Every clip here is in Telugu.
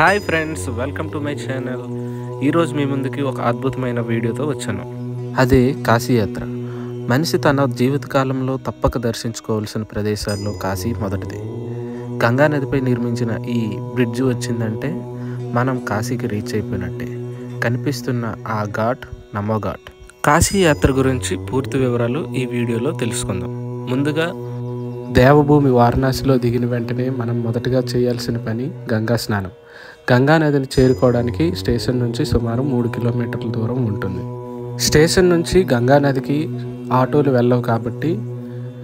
Hi friends, welcome to my channel. ఈరోజు మీ ముందుకి ఒక అద్భుతమైన వీడియోతో వచ్చాను. అదే కాశీయాత్ర. మనిషి తన జీవితకాలంలో తప్పక దర్శించుకోవాల్సిన ప్రదేశాల్లో కాశీ మొదటిది. గంగా నదిపై నిర్మించిన ఈ బ్రిడ్జ్ వచ్చిందంటే మనం కాశీకి రీచ్ అయిపోయినట్టే. కనిపిస్తున్న ఆ ఘాట్ నమో ఘాట్. కాశీ యాత్ర గురించి పూర్తి వివరాలు ఈ వీడియోలో తెలుసుకుందాం. ముందుగా దేవభూమి వారణాసిలో దిగిన వెంటనే మనం మొదటగా చేయాల్సిన పని గంగా స్నానం. గంగా నదిని చేరుకోవడానికి స్టేషన్ నుంచి సుమారు 3 కిలోమీటర్ల దూరం ఉంటుంది. స్టేషన్ నుంచి గంగా నదికి ఆటోలు వెళ్ళవు కాబట్టి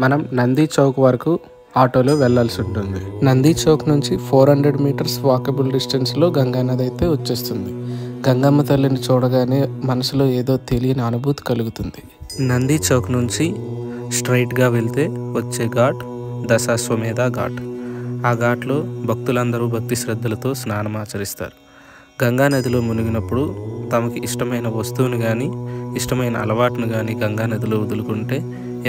మనం నంది చౌక్ వరకు ఆటోలో వెళ్ళాల్సి ఉంటుంది. నంది చౌక్ నుంచి 400 మీటర్స్ వాకబుల్ డిస్టెన్స్లో గంగా నది అయితే వచ్చేస్తుంది. గంగమ్మ తల్లిని చూడగానే మనసులో ఏదో తెలియని అనుభూతి కలుగుతుంది. నంది చౌక్ నుంచి స్ట్రైట్గా వెళ్తే వచ్చే ఘాట్ దశాశ్వమేధ ఘాట్. ఆ ఘాట్లో భక్తులందరూ భక్తి శ్రద్ధలతో స్నానం ఆచరిస్తారు. గంగా నదిలో మునిగినప్పుడు తమకి ఇష్టమైన వస్తువును కానీ ఇష్టమైన అలవాటును కానీ గంగా నదిలో వదులుకుంటే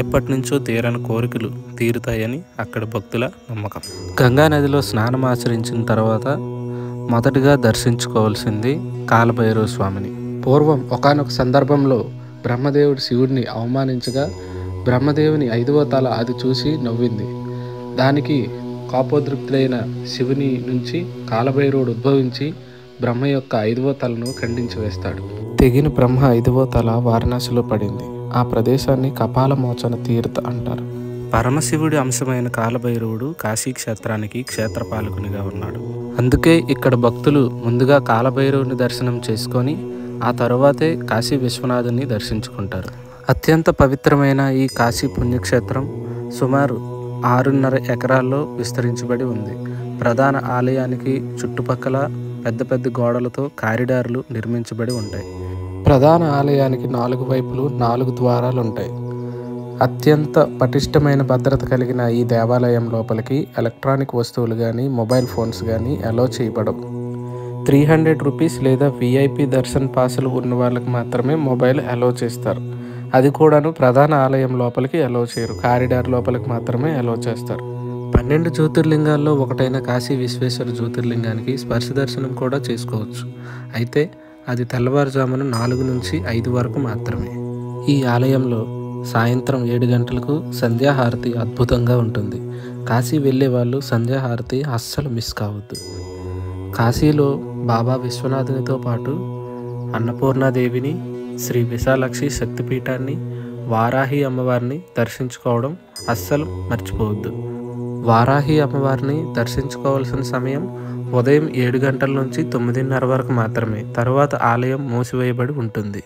ఎప్పటి నుంచో తీరని కోరికలు తీరుతాయని అక్కడ భక్తుల నమ్మకం. గంగా నదిలో స్నానం ఆచరించిన తర్వాత మొదటిగా దర్శించుకోవాల్సింది కాలభైరవ స్వామిని. పూర్వం ఒకానొక సందర్భంలో బ్రహ్మదేవుడు శివుడిని అవమానించగా బ్రహ్మదేవుని 5వ తల అది చూసి నవ్వింది. దానికి కోపోద్రిక్తుడైన శివుని నుంచి కాలభైరవుడు ఉద్భవించి బ్రహ్మ యొక్క 5వ తలను ఖండించి వేస్తాడు. తెగిన బ్రహ్మ 5వ తల వారణాసిలో పడింది. ఆ ప్రదేశాన్ని కపాల మోచన తీర్థ అంటారు. పరమశివుడి అంశమైన కాలభైరవుడు కాశీ క్షేత్రానికి క్షేత్రపాలకునిగా ఉన్నాడు. అందుకే ఇక్కడ భక్తులు ముందుగా కాలభైరవుని దర్శనం చేసుకొని ఆ తరువాతే కాశీ విశ్వనాథుని దర్శించుకుంటారు. అత్యంత పవిత్రమైన ఈ కాశీ పుణ్యక్షేత్రం సుమారు 6.5 ఎకరాల్లో విస్తరించబడి ఉంది. ప్రధాన ఆలయానికి చుట్టుపక్కల పెద్ద పెద్ద గోడలతో కారిడార్లు నిర్మించబడి ఉంటాయి. ప్రధాన ఆలయానికి 4 వైపులు 4 ద్వారాలు ఉంటాయి. అత్యంత పటిష్టమైన భద్రత కలిగిన ఈ దేవాలయం లోపలికి ఎలక్ట్రానిక్ వస్తువులు కానీ మొబైల్ ఫోన్స్ కానీ అలో చేయబడవు. 300 రూపీస్ లేదా విఐపి దర్శన్ పాసులు ఉన్న వాళ్ళకి మాత్రమే మొబైల్ అలో చేస్తారు. అది కూడాను ప్రధాన ఆలయం లోపలికి అలో చేయరు. కారిడార్ లోపలికి మాత్రమే అలో చేస్తారు. 12 జ్యోతిర్లింగాల్లో ఒకటైన కాశీ విశ్వేశ్వర జ్యోతిర్లింగానికి స్పర్శ దర్శనం కూడా చేసుకోవచ్చు. అయితే అది తెల్లవారుజామున 4 నుంచి 5 వరకు మాత్రమే. ఈ ఆలయంలో సాయంత్రం 7 గంటలకు సంధ్యాహారతి అద్భుతంగా ఉంటుంది. కాశీ వెళ్ళే వాళ్ళు సంధ్యాహారతి అస్సలు మిస్ కావద్దు. కాశీలో బాబా విశ్వనాథునితో పాటు అన్నపూర్ణాదేవిని, శ్రీ విశాలాక్షి శక్తిపీఠాన్ని, వారాహి అమ్మవారిని దర్శించుకోవడం అస్సలు మర్చిపోవద్దు. వారాహి అమ్మవారిని దర్శించుకోవాల్సిన సమయం ఉదయం 7 గంటల నుంచి 9:30 వరకు మాత్రమే. తర్వాత ఆలయం మూసివేయబడి ఉంటుంది.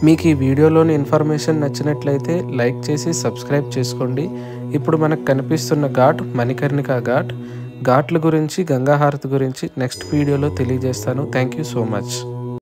మీకు ఈ వీడియోలోని ఇన్ఫర్మేషన్ నచ్చినట్లయితే లైక్ చేసి సబ్స్క్రైబ్ చేసుకోండి. ఇప్పుడు మనకు కనిపిస్తున్న ఘాట్ మణికర్ణికా ఘాట్. ఘాట్ల గురించి, గంగాహారతి గురించి నెక్స్ట్ వీడియోలో తెలియజేస్తాను. Thank you so much.